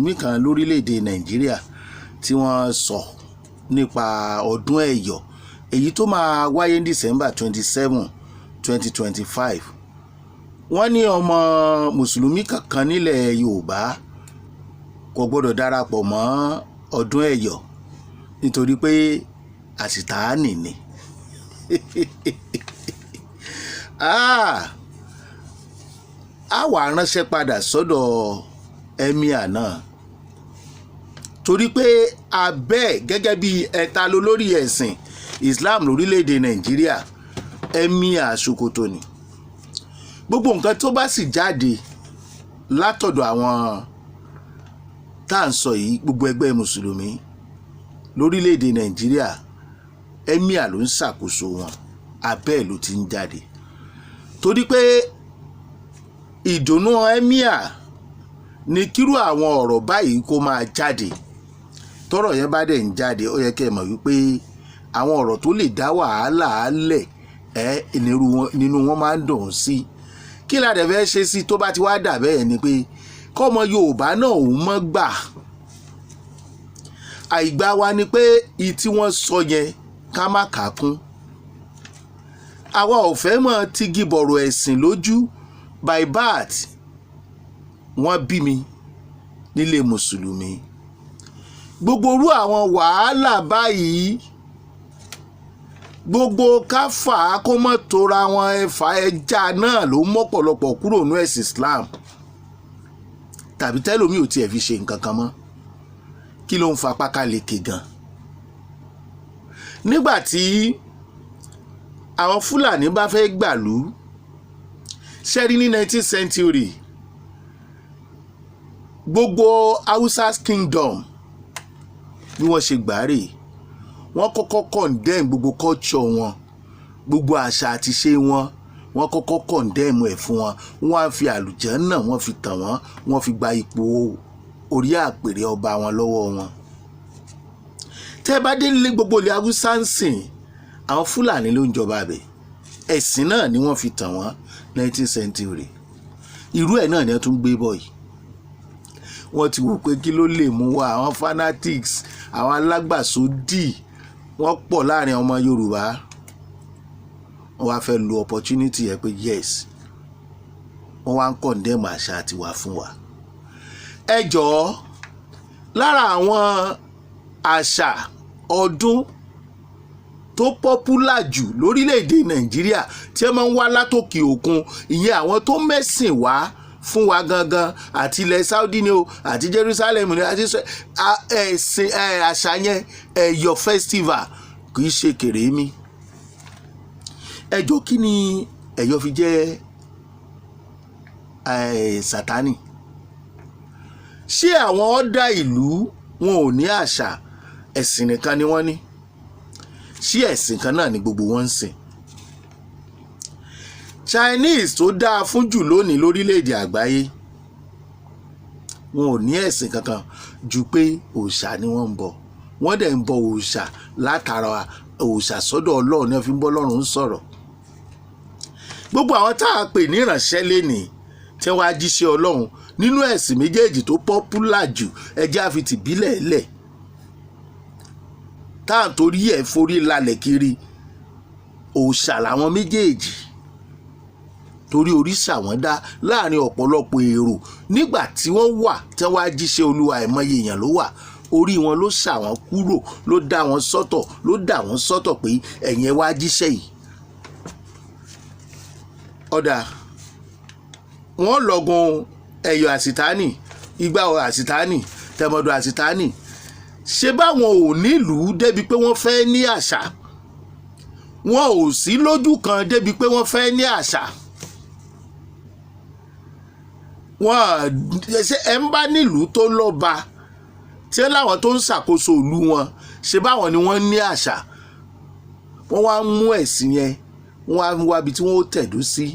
mí kan lórílẹ̀‐èdè Nàìjíríà tí wọ́n sọ nípa ọdún Ẹ̀yọ̀ èyí tó máa wáyé ní December 27, 2025. Wọ́n ní ọmọ mùsùlùmí kankan nílẹ̀ Yorùbá kò gbọ́dọ̀ darapọ̀ mọ́ ọdún Ẹ̀yọ̀ nítorí pé àṣìtáànì ni. A wá ránṣẹ́ padà sọ́dọ̀ Emir náà torí pé abẹ́ gẹ́gẹ́ bí ẹ̀ta lólórí ẹ̀sìn Islam lórílẹ̀‐èdè Nàìjíríà Emir Sokoto ni. Gbogbo nǹkan tó bá sì jáde látọ̀dọ̀ àwọn tá à ń sọ yìí gbogbo ẹgbẹ́ mùsùlùmí lórílẹ̀‐èdè Nàìjíríà Emir ló ń ṣàkóso wọn, abẹ́ ló ti ń jáde torí pé ìdùnnú Emir ní kírú àwọn ọ̀rọ̀ báyìí kó máa jáde. Tọ́rọ̀ yẹn bá dẹ̀ ń jáde ó yẹ kẹ́ ẹ mọ̀ wípé àwọn ọ̀rọ̀ tó lè dá wàhálà lẹ̀ nínú wọn máa ń dùn sí. Kí la dẹ̀ fẹ́ ṣe sí tó bá ti wá dà bẹ́ẹ̀ ni pé kọ́mọ Yorùbá náà ò mọ́ gbà. Àìgbà wa ni pé tí wọ́n sọ yẹn ká má kà á kún. Àwa ò fẹ́ mọ̀ tigi bọ̀rọ̀ ẹ̀sìn lójú. By birth wọ́n bí mi nílé mùsùlùmí. Gbogbo orú àwọn wàhálà báyìí gbogbo káfà kó mọ́ tora wọn ẹ̀fà ẹja náà ló mọ́pọ̀lọpọ̀ kúrò ní ẹ̀sìn Islam tàbí tẹ́lómi ò tiẹ̀ fi ṣe nǹkan kan mọ́. Kí ló ń fa pákáleke gan? Nígbà tí àwọn Fúlàní bá fẹ́ gbàlú ṣẹ́rí ní 19th century gbogbo Hausa's kingdom bí wọ́n ṣe gbàárè wọ́n kọ́kọ́ condemn gbogbo culture wọn, gbogbo àṣà àti ṣe wọn, wọ́n kọ́kọ́ condemn ẹ̀ fún wọn. Wọ́n á fi àlùjànnà wọ́n fi tàn wọ́n, wọ́n fi gba ipò orí àpèrè ọba wọn lọ́wọ́ wọn. Tẹ́ bá dé nílé gbogbo ilẹ̀ Haúsá ń sìn àwọn Fúlàní ló ń jọba bẹ̀. Ẹ̀sìn náà ni wọ́n fi tàn wọ́n 19th century. Irú ẹ̀ náà ni wọ́n tún gbé bọ̀ yìí. Wọ́n ti wò pé kí ló lè mú wa àwọn fanatics àwọn alágbàsódì wọ́n pọ̀ láàrin ọmọ Yorùbá. Wọ́n wá fẹ́ lo opportunity yẹn pé yes wọ́n wá ń condemn àṣà tiwa fún wa. Ẹ jọ̀ọ́ lára àwọn àṣà ọdún tó pọ́pùlà jù lórílẹ̀‐èdè Nàìjíríà tí ẹ máa ń wá látòkè òkun ìyẹn àwọn tó mẹ́sìn wá fún wa gangan àti ilẹ̀ Saudi ni o àti Jerusalem ni àti ẹ̀sìn àṣà yẹn Ẹ̀yọ̀ festival kì í ṣe kèrémí. Ẹjọ́ kí ni Ẹ̀yọ̀ fi jẹ́ Sátánì? Ṣé àwọn ọ̀dà ìlú wọn ò ní àṣà, ẹ̀sìn nìkan ni wọ́n ní? Ṣé ẹ̀sìn kan náà ni gbogbo wọn ń sìn? Chinese tó dáa fún jù lónìí lórílẹ̀‐èdè àgbáyé wọn ò ní ẹ̀sìn kankan ju pé òòṣà ni wọ́n ń bọ. Wọ́n dẹ̀ ń bọ òòṣà látara òòṣà sọ́dọ̀ Ọlọ́run ní wọ́n fi ń bọ́ Ọlọ́run sọ̀rọ̀. Gbogbo àwọn tá a pè ní ìránṣẹ́ lénìí tí wọ́n á jíṣẹ́ Ọlọ́run nínú ẹ̀sìn méjèèjì tó pọ́pùlà jù ẹjẹ́ àfi tìbílẹ̀ lẹ̀ tá à ń torí ẹ̀ forí lálẹ̀ kiri. Òòṣà làwọn méjèèjì torí oríṣà wọn dá láàrin ọ̀pọ̀lọpọ̀ èrò nígbà tí wọ́n wà tí wọ́n á jíṣẹ́ Olúwa ẹ̀mọye èèyàn ló wà orí wọn ló ṣà wọ́n kúrò ló dá wọn sọ́tọ̀ ló dá wọn sọ́tọ̀ pé ẹ̀yin ẹ wá jíṣẹ́ yìí. Ọ̀dà wọ́n lọ́gun Ẹ̀yọ̀ àṣìtáànì Ìgbà àṣìtáànì Tẹ̀mọ̀dù àṣìtáànì. Ṣé báwọn ò nílùú débi pé wọ́n fẹ́ ní àṣà? Wọn ò sí lójú kan débi pé wọ́n fẹ́ ní àṣà. Wọ́n ṣe ẹ̀ ń bá nílùú tó lọ́ba tí láwọn tó ń ṣàkóso ìlú wọn ṣe báwọn ni wọ́n ní àṣà. Wọ́n wá ń mú ẹ̀sìn yẹn wọ́n á wá ibi tí wọ́n ó tẹ̀dó sí.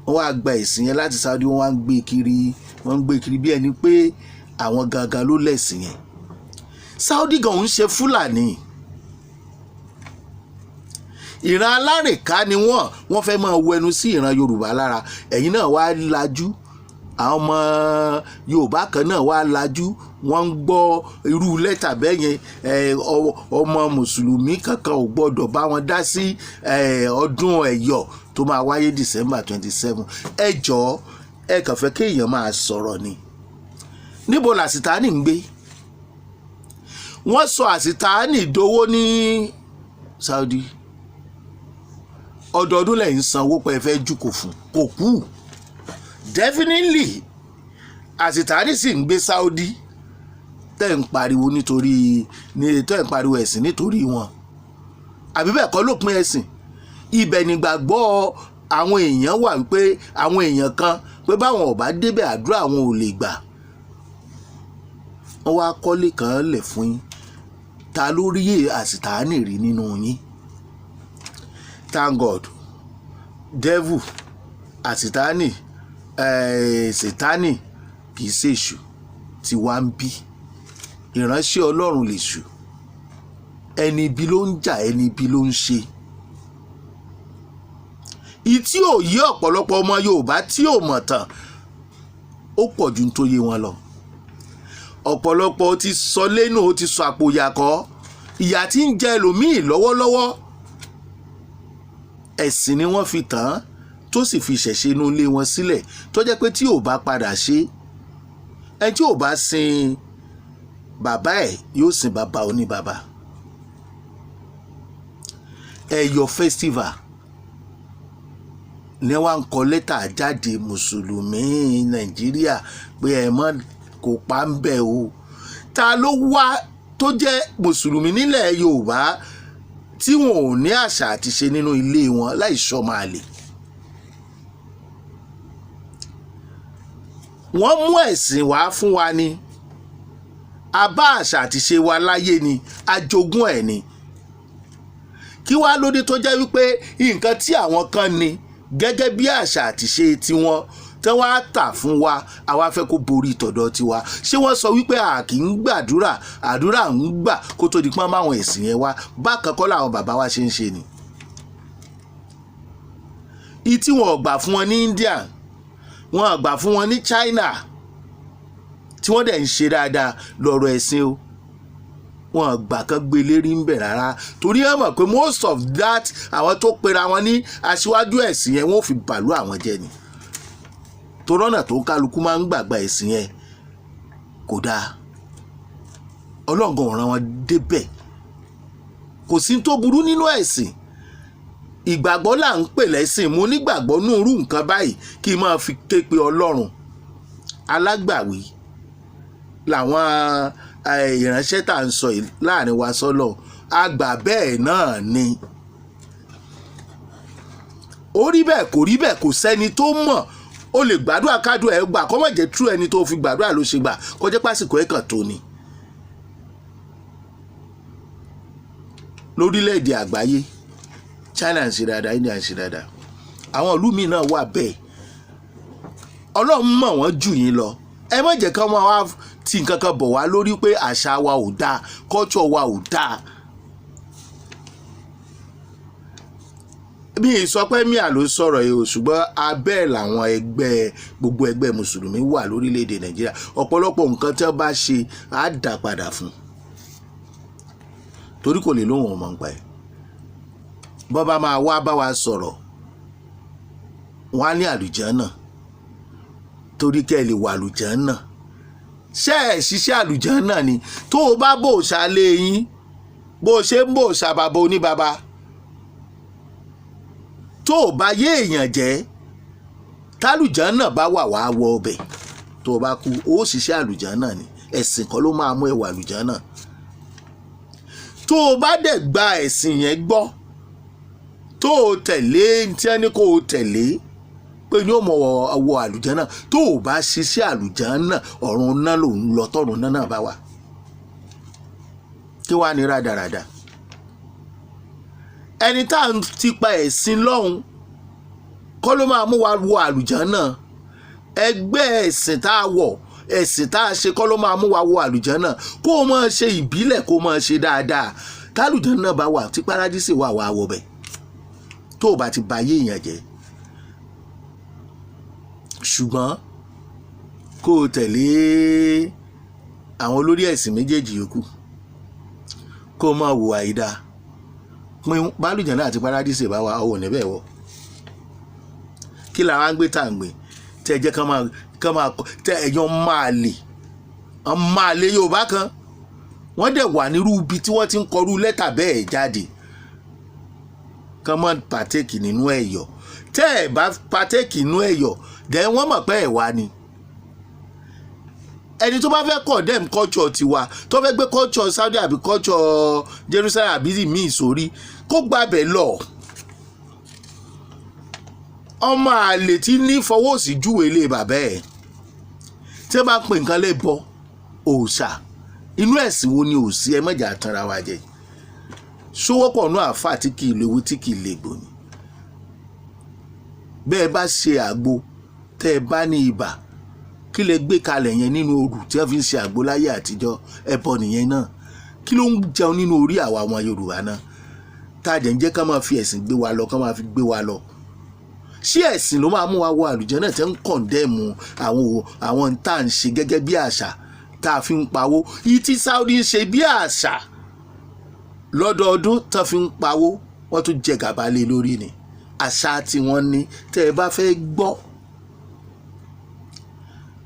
Wọ́n wá gba ẹ̀sìn yẹn láti Saudi wọ́n wá ń gbé kiri bí ẹni pé àwọn gangan ló lẹ̀sìn yẹn. Saudi gan ń ṣe Fúlàní. Ìran alárìnká ni wọ́n fẹ́ máa wẹnu sí ìran Yorùbá lára. Ẹ̀yin náà wá lajú àwọn ọmọ Yorùbá kan náà wá lajú wọ́n ń gbọ́ irú lẹ́tà bẹ́ẹ̀ yẹn ọmọ mùsùlùmí kankan ò gbọ́dọ̀ bá wọn dá sí ọdún Ẹ̀yọ̀ tó máa wáyé December 27. ẹ jọ̀ọ́ ẹ kàn fẹ́ kéèyàn máa sọ̀rọ̀ ni. níbo làsìtáàní ń gbé? wọ́n sọ àsìtáàní dowó ní Saudi. ọdọọdún lẹ́yìn sanwó pé ẹ fẹ́ jùkò fún kò kú. Definitely àsìtáàní sì ń gbé Saudi tẹ́ ń pariwo nítorí tẹ́ ń pariwo ẹ̀sìn nítorí wọn. àbí bẹ́ẹ̀ kọ́ lópin ẹ̀sìn. ibẹ̀ nígbàgbọ́ àwọn èèyàn wà wípé àwọn èèyàn kan pé báwọn ò bá débẹ̀ àdúrà àwọn ò lè gbà. wọ́n wá kọ́lé kan lẹ̀ fún yín. ta ló rí àsìtáàní rí nínú yín? Thank God devil àsìtáàní sètáàní kì í ṣèṣù tí wàá ń bí. ìránṣẹ́ Ọlọ́run lè ṣù. ẹni ibi ló ń jà, ẹni ibi ló ń ṣe. ìtí ò yé ọ̀pọ̀lọpọ̀ ọmọ Yorùbá tí ò mọ̀ tán ó pọ̀ ju tó yé wọn lọ. ọ̀pọ̀lọpọ̀ ti sọ lẹ́nu, ó ti sọ àpòyàkọ́. ìyà tí ń jẹ ẹlòmíì lọ́wọ́lọ́wọ́ ẹ̀sìn ni wọ́n fi tàn án tó sì fi ṣẹ̀ṣẹ̀ inú ilé wọn sílẹ̀ tó jẹ́ pé tí ò bá padà ṣe ẹ tí ò bá sin bàbá ẹ̀ yóò sin bàbá oníbàbá. Ẹ̀yọ̀ festival ní wọ́n ń kọ lẹ́tà jáde mùsùlùmí Nàìjíríà pé ẹ mọ́ kó pa ń bẹ̀ o. ta ló wá tó jẹ́ mùsùlùmí nílẹ̀ Yorùbá tí wọn ò ní àṣà àti ṣe nínú ilé wọn láì ṣọmọ àlè? wọ́n mú ẹ̀sìn wá fún wa ni, a bá àṣà àti ṣe wa láyé ni, a jogún ẹ̀ ni. kí wá lóde tó jẹ́ wípé nǹkan tí àwọn kan ní gẹ́gẹ́ bí àṣà àti ṣe tiwọn tí wọ́n á tà fún wa àwa fẹ́ kó borí tọ̀dọ̀ tiwa? ṣé wọ́n sọ wípé a kì í gbàdúrà, àdúrà ń gbà kó tó di pọ́n máwọn ẹ̀sìn yẹn wá? bákan kọ́ làwọn bàbá wa ṣe ń ṣe ni. ìtí wọn ò gbà fún wọn ní India, wọn ò gbà fún wọn ní China tí wọ́n dẹ̀ ń ṣe dáadáa lọ́rọ̀ ẹ̀sìn o. wọn gbà kan gbé lérí ń bẹ̀ rárá, torí ẹ mọ̀ pé most of that àwọn tó pera wọn ní aṣíwájú ẹ̀sìn yẹn wọ́n fi bàlú àwọn jẹ ni. torọ́nà tó kálukú máa ń gbàgbà ẹ̀sìn yẹn kò dáa. ọlọ́ngàn ọ̀ràn wọn débẹ̀. kò sí tó burú nínú ẹ̀sìn. ìgbàgbọ́ là ń pè lẹ́sìn. mo nígbàgbọ́ nínú irú nǹkan báyìí kí n máa fi ké pe Ọlọ́run. alágbàwí làwọn ìránṣẹ́ tá à ń sọ yìí láàrin wa sọ́lọ̀. àgbà bẹ́ẹ̀ náà ni. ó rí bẹ́ẹ̀ kò rí bẹ́ẹ̀ kò sẹ́ni tó mọ̀. o lè gbàdúrà kádùn ẹ̀ gbà kọ́ mọ̀ jẹ́ true ẹni tó fi gbàdúrà ló ṣe gbà kó jẹ́ pásìkò ẹ̀kan tó ni. lórílẹ̀‐èdè àgbáyé China ń ṣe dáadáa, India ń ṣe dáadáa, àwọn ìlú míì náà wà bẹ́ẹ̀. Ọlọ́run mọ̀ wọ́n jù yín lọ. ẹ má jẹ́ ká máa wá tí nǹkan kan bọ̀ wá lórí pé àṣà wa ò dáa, culture wa ò dáa. bí ìsọpẹ́ míà ló sọ̀rọ̀ yìí o, ṣùgbọ́n abẹ́ làwọn gbogbo ẹgbẹ́ mùsùlùmí wà lórílẹ̀‐èdè Nàìjíríà. ọ̀pọ̀lọpọ̀ nǹkan tí wọ́n bá ṣe á dà padà fún, torí kò lè lóhùn ọmọ nǹpa ẹ̀. bọ́ bá máa wá bá wa sọ̀rọ̀ wọ́n á ní àlùjánnà, torí kẹ́ ẹ lè wà àlùjánnà. ṣé ẹ̀ ṣiṣẹ́ àlùjánnà ni tó o bá bò ṣàlẹ̀ yín bó o ṣe ń bò ṣàbàbọ̀ oníbàbà, tó o bá yé èèyàn jẹ́ tálùjánnà bá wà wá wọ ọbẹ̀, tó o bá kú ó ṣiṣẹ́ àlùjánnà ni. ẹ̀sìn kan ló máa mú ẹ wà àlùjánnà. tó o bá dẹ̀ gba ẹ̀sìn yẹn gbọ́ tó o tẹ̀lé tí ẹni kó o tẹ̀lé pé ní ó mọ̀ wọ àlùjánnà, tó o bá ṣiṣẹ́ àlùjánnà ọ̀run náà ló ń lọ tọ́run náà bá wà. kí wàá ní rádaràda? ẹni tá à ń tipa ẹ̀sìn lọ́hùn kọ́ ló máa mú wa wọ àlùjánnà. ẹgbẹ́ ẹ̀sìn tá a wọ̀, ẹ̀sìn tá a ṣe kọ́ ló máa mú wa wọ àlùjánnà. kó o máa ṣe ìbílẹ̀, kó o máa ṣe dáadáa. tálùjánnà bá wà, tí paradísì wà wà wọ bẹ̀, tó o bá ti ba ayé èèyàn jẹ́. ṣùgbọ́n kó o tẹ̀lé àwọn olórí ẹ̀sìn méjèèjì yòókù kó o máa wò àìdá pin bálùjẹ́ náà àti paradíṣe bá wa ọwọ́ níbẹ̀ wọ̀ kí làwọn gbé tá à ń gbé tẹ́ ẹ jẹ́ kán máa tẹ́ ẹ̀yàn máa lè Yorùbá kan wọ́n dẹ̀ wà nírú ibi tí wọ́n ti ń kọrú lẹ́tà bẹ́ẹ̀ jáde kán mọ́ pàtẹ́kì nínú ẹ̀yọ̀ tẹ́ ẹ̀ bá pàtẹ́kì nínú ẹ̀yọ̀ dẹ̀ wọ́n mọ̀ pé ẹ̀ wá ni ẹni tó bá fẹ́ condemn culture tiwa tó fẹ́ gbé culture Saudi àbí culture Jerusalem àbí míì sórí kó gbàbẹ̀ lọ ọmọ àlè tí ní fọwọ́sí júwe lé bàbá ẹ̀ tí wọ́n bá pè nǹkan lè bọ òòṣà inú ẹ̀sìn wo ni òsì ẹ mọ̀jà tanra wa jẹ sówọ́pọ̀ náà àfà tí kì í léwu tí kì í légbò ni bẹ́ẹ̀ bá ṣe àgbo tẹ́ ẹ bá ní ibà kí lè gbé kalẹ̀ yẹn nínú òrù tí wọ́n fi ń ṣe àgbo láyé àtijọ́ ẹbọ nìyẹn náà kí ló ń jẹun nínú orí àwa ọmọ Yorùbá náà tá a jẹ́ ń jẹ́ ká máa fi ẹ̀sìn gbé wa lọ ká máa fi gbé wa lọ ṣé ẹ̀sìn ló máa mú wa wọ àlùjẹ́ náà tẹ́ ń kọ̀ǹdẹ́mù àwọn tá à ń ṣe gẹ́gẹ́ bí àṣà tá a fi ń pawó yìí tí Saudi ń ṣe bí àṣà lọ́dọọdún tán fi ń pawó wọ́n tún jẹ gàba lé lórí ni àṣà tí wọ́n ní tẹ́ ẹ bá fẹ́ gbọ́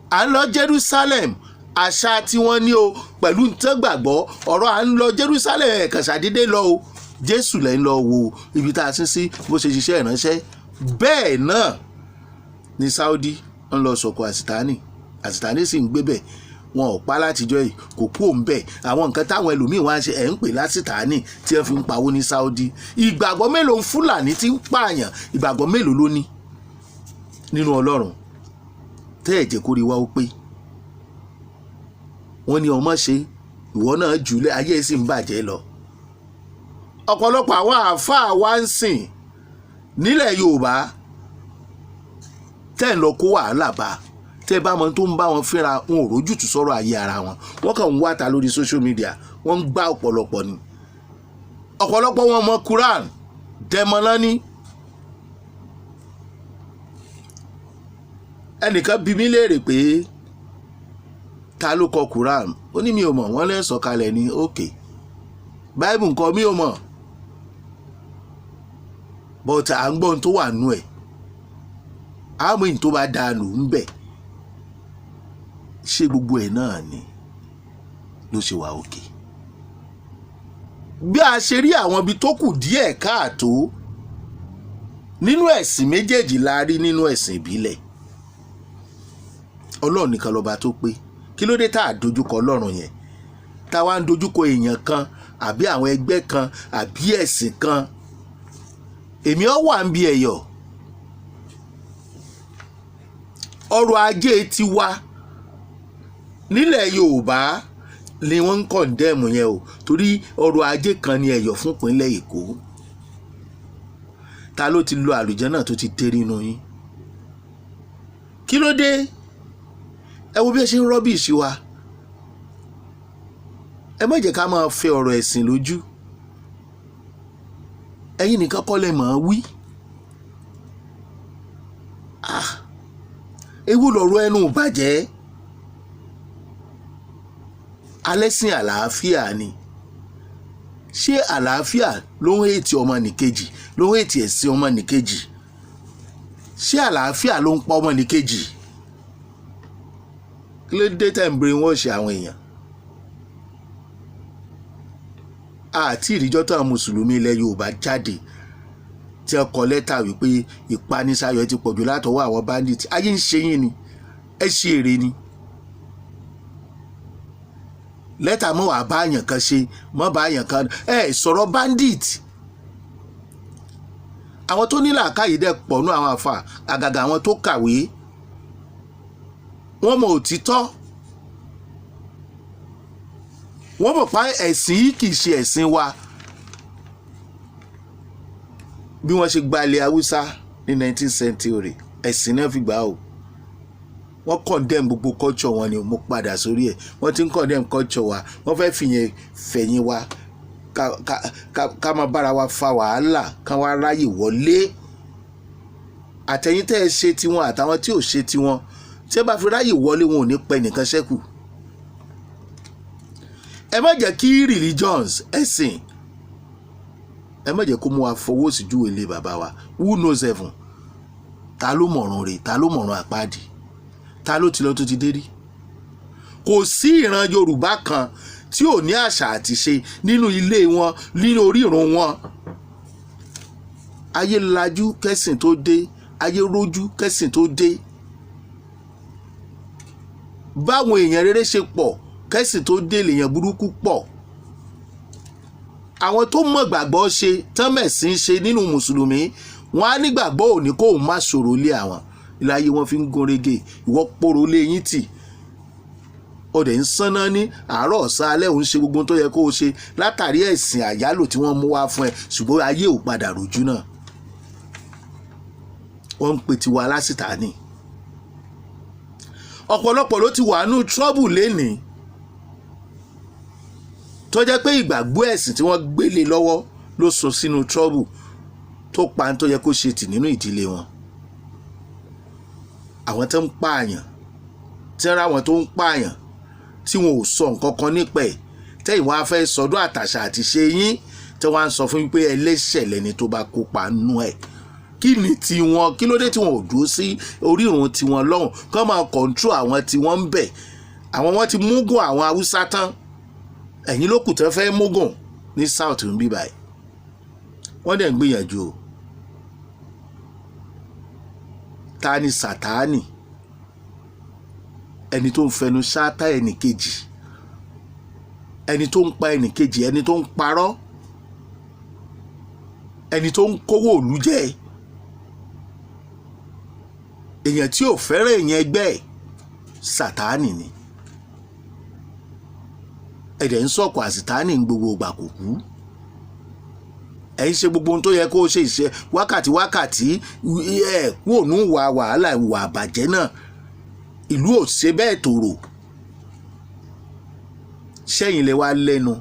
à ń lọ Jerusalem àṣà tí wọ́n ní o pẹ̀lú tán gbàgbọ́ ọ̀rọ̀ à ń lọ Jerusalem ẹ̀kan ṣàdédé lọ o Jésù lẹ́yìn lọ wo ibi tá a sin sí bó ṣe ṣiṣẹ́ ìránṣẹ́ bẹ́ẹ̀ náà ní Saudi ń lọ sọ̀kò àsìtánì sì ń gbé bẹ̀ wọn ò pa látijọ́ yìí kò kú òun bẹ́ẹ̀ àwọn nǹkan táwọn ẹlòmíín wá ń ṣe ẹ̀ ń pè lásìtánì tí wọ́n fi ń pawó ní Saudi ìgbàgbọ́ mélòó ń Fúlàní tí ń pààyàn ìgbàgbọ́ mélòó ló ní nínú Ọlọ́run tẹ́ ẹ̀ jẹ́ kó rí wá ó pé wọ́n ní ọmọ ṣe ìwọ náà jùlẹ̀ ayé sì ń bàjẹ́ lọ ọ̀pọ̀lọpọ̀ àwọn àáfàá wa ń sìn nílẹ̀ Yorùbá tẹ́ ń lọ kó wàhálà bá tẹ́ bá wọn tó ń bá wọn fínra wọn ò rójútùú sọ̀rọ̀ ayé ara wọn wọ́n kàn ń wá ta lórí social media wọ́n ń gbá ọ̀pọ̀lọpọ̀ ni ọ̀pọ̀lọpọ̀ wọn mọ Quran dẹmọ́lá ní ẹnìkan bí mi léèrè pé ta ló kọ Quran ó ní mi ò mọ̀ wọ́n lè sọ̀kalẹ̀ ní òkè Bible nǹkan mi ò mọ̀ but à ń gbọ́ ohun tó wà nú ẹ̀ àmọ́ ìyìn tó bá dànù ń bẹ̀ ṣé gbogbo ẹ̀ náà ni ló ṣe wà òkè bí a ṣe rí àwọn ibi tó kù díẹ̀ káàtó nínú ẹ̀sìn méjèèjì la rí nínú ẹ̀sìn ìbílẹ̀ Ọlọ́run nìkan lọ́ba tó pé kí ló dé tá a dojúkọ Ọlọ́run yẹn tá wa ń dojúkọ èèyàn kan àbí àwọn ẹgbẹ́ kan àbí ẹ̀sìn kan èmi ọ wà ń bi ẹ̀yọ̀ ọrọ̀ ajé tiwa nílẹ̀ Yorùbá ni wọ́n ń kọ̀ǹdẹ́mù yẹn o torí ọrọ̀ ajé kan ni ẹ̀yọ̀ fún ìpínlẹ̀ Èkó ta ló ti lo àlùjẹ́ náà tó ti dé nínú yín kí ló dé ẹ wo bí ẹ ṣe ń rọ́bìṣì wa ẹ má jẹ́ ká máa fẹ́ ọ̀rọ̀ ẹ̀sìn lójú ẹ̀yin nìkan kọ́ lẹ máa wí ewu lọ̀rọ̀ ẹnu bàjẹ́ alẹ́sìn àlàáfíà ni ṣé àlàáfíà ló ń hètì ọmọ nìkejì ló ń hètì ẹ̀sìn ọmọ nìkejì ṣé àlàáfíà ló ń pa ọmọ nìkejì kí ló dé tẹ̀ ń brainwash àwọn èèyàn àti ìrìjọ́ tó àwọn mùsùlùmí ilẹ̀ Yorùbá jáde tí ẹ kọ lẹ́tà wípé ìpanisayọ̀ ti pọ̀jù látọwọ́ àwọn bandit ayé ń ṣe yín ni ẹ ṣe èrè ni lẹ́tà mọ́ wàá bá àyàn kan ṣe mọ́ bá àyàn kan ẹ sọ̀rọ̀ bandit àwọn tó ní làákàyè dẹ̀ pọ̀ nú àwọn àfà àgàgà àwọn tó kàwé wọ́n mọ òtítọ́ wọ́n mọ̀ pa ẹ̀sìn yìí kì í ṣe ẹ̀sìn wa bí wọ́n ṣe gba ilẹ̀ Haúsá ní 19th century ẹ̀sìn náà fi gbà ó wọ́n condemn gbogbo culture wọn ni mo padà sórí ẹ̀ wọ́n ti ń condemn culture wa wọ́n fẹ́ fìyẹn fẹ̀yìn wa ká máa bára wa fa wàhálà ká wá ráyè wọlé àtẹ̀yìn tẹ́ ẹ ṣe tiwọn àtàwọn tí ò ṣe tiwọn tí ẹ bá fi ráyè wọlé wọn ò ní pẹ́ nìkan ṣẹ́kù. Ẹ má jẹ́ kí religions ẹ̀sìn ẹ má jẹ́ kó mú wa fọwọ́ sí ju ilé bàbá wa. Who knows heaven? Ta ló mọ̀ràn rẹ̀? Ta ló mọ̀ràn àpáàdì? Ta ló ti lọ tó ti dé rí? Kò sí ìran Yorùbá kan tí ò ní àṣà àti ṣe nínú ilé wọn, nínú orírun wọn. Ayé lajú kẹ́sìn tó dé, ayé rójú kẹ́sìn tó dé. Báwọn èèyàn rere ṣe pọ̀ kẹ́sìn tó dé lèèyàn burúkú pọ̀. Àwọn tó mọ̀ gbàgbọ́ ṣe tán mẹ̀sìn ṣe nínú mùsùlùmí wọn á nígbàgbọ́ òní kó má ṣòro lé àwọn ìláyé wọn fi ń gún régé. Ìwọ pòrò lé yín tì ọdẹ ń sánná ní àárọ̀ ọ̀sán alẹ́ òun ṣe gbogbo tó yẹ kó o ṣe látàrí ẹ̀sìn àyálò tí wọ́n mú wá fún ẹ, ṣùgbọ́n ayé ò padà rojú náà. Wọ́n ń pe tiwa lásìtánì. Ọ̀pọ̀lọpọ̀ ló ti wà nù trouble lénìí tó jẹ́ pé ìgbàgbọ́ ẹ̀sìn tí wọ́n gbélé lọ́wọ́ ló sọ sínú trouble tó pa tó yẹ kó ṣe tì nínú ìdílé wọn. Àwọn tó ń pààyàn tí ń ra àwọn tó ń pààyàn tí wọn ò sọ nǹkan kan nípa ẹ̀ tẹ́yìn wọn á fẹ́ sọdún àtàṣà àti ṣe yín tí wọ́n á sọ fún yín pé ẹlẹ́ṣẹ̀ lẹni tó bá kópa nú ẹ̀. Kí ni tiwọn? Kí ló dé tí wọn ò dúró sí orírun tiwọn lọ́hùn kán máa control àwọn tí wọ́n ń bẹ̀? Àwọn wọn ti múgùn àwọn Haúsá tán, ẹ̀yin ló kù tán fẹ́ múgùn ní south ń bí báyìí. Wọ́n dẹ̀ ń gbìyànjú o. Ta ni Sátánì? Ẹni tó ń fẹnu ṣáátá ẹnì kejì, ẹni tó ń pa ẹnì kejì, ẹni tó ń parọ́, ẹni tó ń kówó òlú jẹ, èèyàn tí ò fẹ́ràn èèyàn ẹgbẹ́ ẹ̀, Sátánì ni. Ẹ̀dẹ̀ ń sọ̀kò àsìtánì ń gbogbo ìgbà kò kú. Ẹ̀ ń ṣe gbogbo ohun tó yẹ kó ṣe ìṣe wákàtí ẹ̀ kú ònú wàhálà ìwà àbàjẹ́ náà. Ìlú ò ṣe bẹ́ẹ̀ tòrò. Ṣẹ́yìn lẹ wá lẹ́nu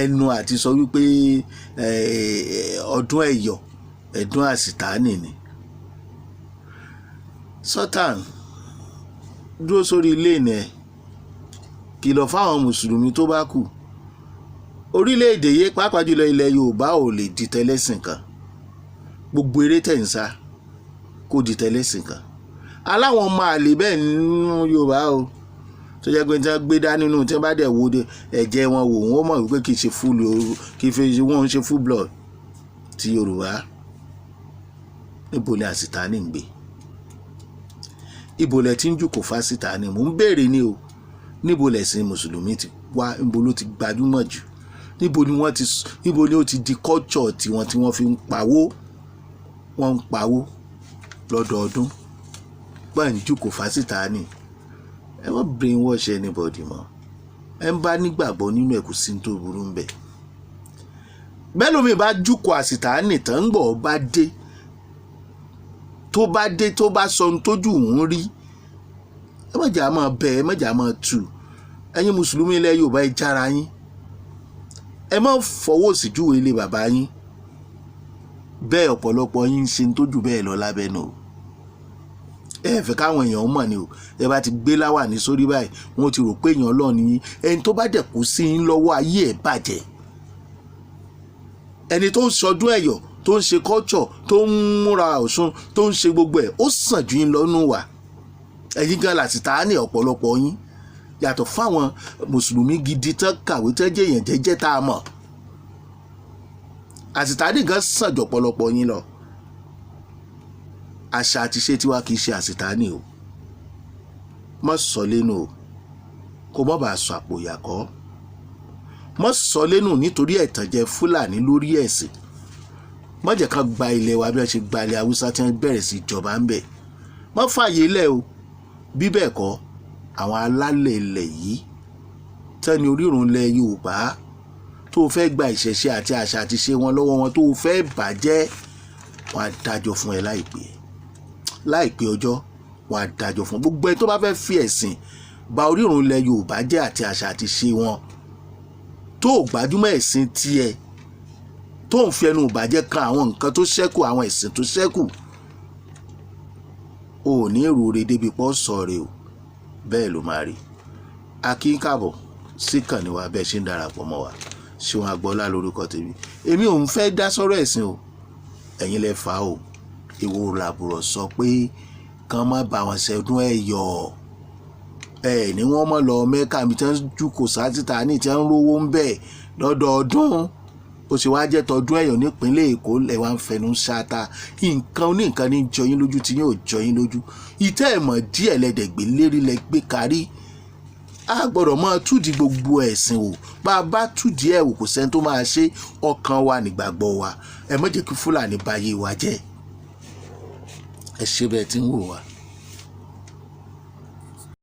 ẹnu àti sọ wípé ọdún ẹ̀yọ̀ ẹ̀dún àsìtánì ni. Sultan dúró sórí ilé ìnà ẹ̀, kìlọ̀ fáwọn mùsùlùmí tó bá kù. Orílẹ̀-èdè yìí pàápàá jùlọ ilẹ̀ Yorùbá ò lè di tẹlẹ́sìn kan. Gbogbo eré tẹ̀ ń sá kó di tẹlẹ́sìn kan. Aláwọn ọmọ àlè bẹ́ẹ̀ nínú Yorùbá o tó jẹ́ pé tí wọ́n gbé dání nínú tí wọ́n bá dẹ̀ wo ẹ̀jẹ̀ wọn wò wọ́n mọ̀ wípé kì í ṣe wọ́n ń ṣe full blood ti Yorùbá. Níbo ni àsìtánì ń gbé? Ibo lẹ ti ń jùkò fásìtánì? Mò ń béèrè ni o. Níbo lẹ̀sìn mùsùlùmí ti wá? Níbo ló ti gbajúmọ̀ jù? Níbo ni ó ti di culture tiwọn tí wọ́n fi ń pawó? Wọ́n ń pawó lọ́dọọdún bá ń jùkò fásìtánì. Ẹ má brainwash anybody mọ́. Ẹ ń bá nígbàgbọ́ nínú ẹ̀ kò sí tó burú ń bẹ̀. Bẹ́ẹ̀ lómi bá jùkò àsìtánì tán ń gbọ́ bá dé tó bá sọ ohun tójú òun rí, ẹ má jà máa bẹ̀, ẹ má jà máa tù. Ẹ̀yin mùsùlùmí ilẹ̀ Yorùbá ẹ jára yín. Ẹ má fọwọ́ sí júwe ilé bàbá yín. Bẹ́ẹ̀ ọ̀pọ̀lọpọ̀ yín ń ṣe tójú bẹ́ẹ̀ lọ lábẹ́nu o. Ẹ fẹ́ káwọn èèyàn mọ̀ ni o. Ẹ bá ti gbé láwà ní sórí báyìí wọ́n ti rò pé èèyàn Ọlọ́run ni yín. Ẹni tó bá dẹ̀ kú sí yín lọ́wọ́ ayé ẹ̀ bàjẹ́. Ẹni tó ń sọdún ẹ̀yọ̀ tó ń ṣe culture tó ń múra Ọ̀ṣun tó ń ṣe gbogbo ẹ̀ ó sàn ju yín lọ́nù wà. Ẹ̀yin gan làsìtánì ọ̀pọ̀lọpọ̀ yín yàtọ̀ fáwọn mùsùlùmí gidi tán kàwé tán jẹ́ èèyàn jẹ́jẹ́ tá a mọ̀. Àsìtánì gan sàn jù ọ̀pọ̀lọpọ̀ yín lọ. Àṣà àti ṣe tiwa kì í ṣe àsìtánì o. Má sọ lẹ́nu o kó má bàa sọ àpò ìyàkọ́. Má sọ lẹ́nu nítorí ẹ̀tànjẹ Fúlàní lórí ẹ̀sìn. Má jẹ́ ká gba ilẹ̀ wa bí wọ́n ṣe gba ilẹ̀ Haúsá tí wọ́n bẹ̀rẹ̀ sí ìjọba ń bẹ̀. Má fààyè lẹ̀ o. Bí bẹ́ẹ̀ kọ́ àwọn alálẹ̀ ilẹ̀ yìí tẹ́ni orírun ilẹ̀ Yorùbá tó fẹ́ gba ìṣẹ̀ṣe àti àṣà àti ṣe wọn lọ́wọ́ wọn tó fẹ́ bàjẹ́, wọ́n á dájọ́ fún ẹ láìpẹ́ ọjọ́. Wọ́n á dájọ́ fún gbogbo ẹ tó bá fẹ́ fi ẹ̀sìn ba orírun ilẹ̀ Yorùbá jẹ́ àti àṣà àti ṣe wọn tó gbajúmọ̀ ẹ̀sìn tiẹ̀ tó ń fi ẹnu ìbàjẹ́ kan àwọn nǹkan tó ṣẹ́kù, àwọn ẹ̀sìn tó ṣẹ́kù. o ò ní èrò rẹ débi pọ́ sọ̀rẹ́ o bẹ́ẹ̀ ló máa rí. Akínkàbọ̀ síkànnì wa bẹ́ẹ̀ ṣe ń darapọ̀ mọ́ wa Ṣeun Agboola lórúkọ tèmi. Èmi ò ń fẹ́ dá sọ́rọ̀ ẹ̀sìn o, ẹ̀yin lẹ fà á o. Èwo làbùrọ̀ sọ pé kàn má bá wọn ṣẹdún ẹ̀yọ̀ ẹ̀ ní wọ́n mọ̀ lọ Mẹ́kà mi tí wọ́n jùkọ̀ sátìtà ní tí wọ́n ń rówó ń bẹ̀ lọ́dọọdún. Ó sì wá jẹ́ tọdún ẹ̀yọ̀ nípínlẹ̀ Èkó lẹ̀ wá ń fẹnu ṣáta nǹkan oníǹkan ní jọyín lójú tí yóò jọyín lójú. Ìtẹ́ ẹ̀mọ̀ díẹ̀ lẹ́dẹ̀gbẹ́ lérí lẹ gbé kárí. A gbọ́dọ̀ máa túdi gbogbo ẹ̀sìn o, bá a bá túdi ẹ̀ wò kò sẹ́ni tó máa ṣe. Ọkàn wa nígbàgbọ́ wa, ẹ má jẹ́ kí Fúlàní báyé wa jẹ́. Ẹ ṣe bẹ́ẹ̀ tí ń wò wá.